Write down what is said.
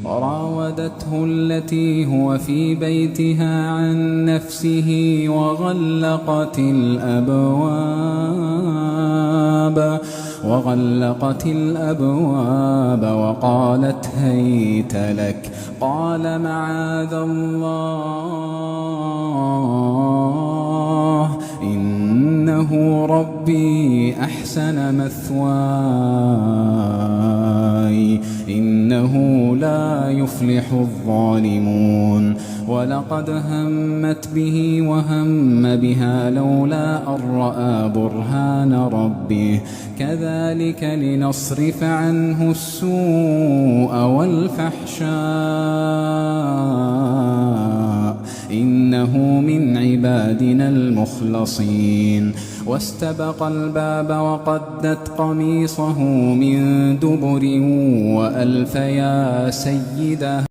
وراودته التي هو في بيتها عن نفسه وغلقت الأبواب وقالت هيت لك. قال معاذ الله إنه ربي أحسن مثواي إنه لا يفلح الظالمون. ولقد همت به وهم بها لولا أن رأى برهان ربه كذلك لنصرف عنه السوء والفحشاء إنه من عبادنا المخلصين. واستبق الباب وقدت قميصه من دبر وألف يا سيدها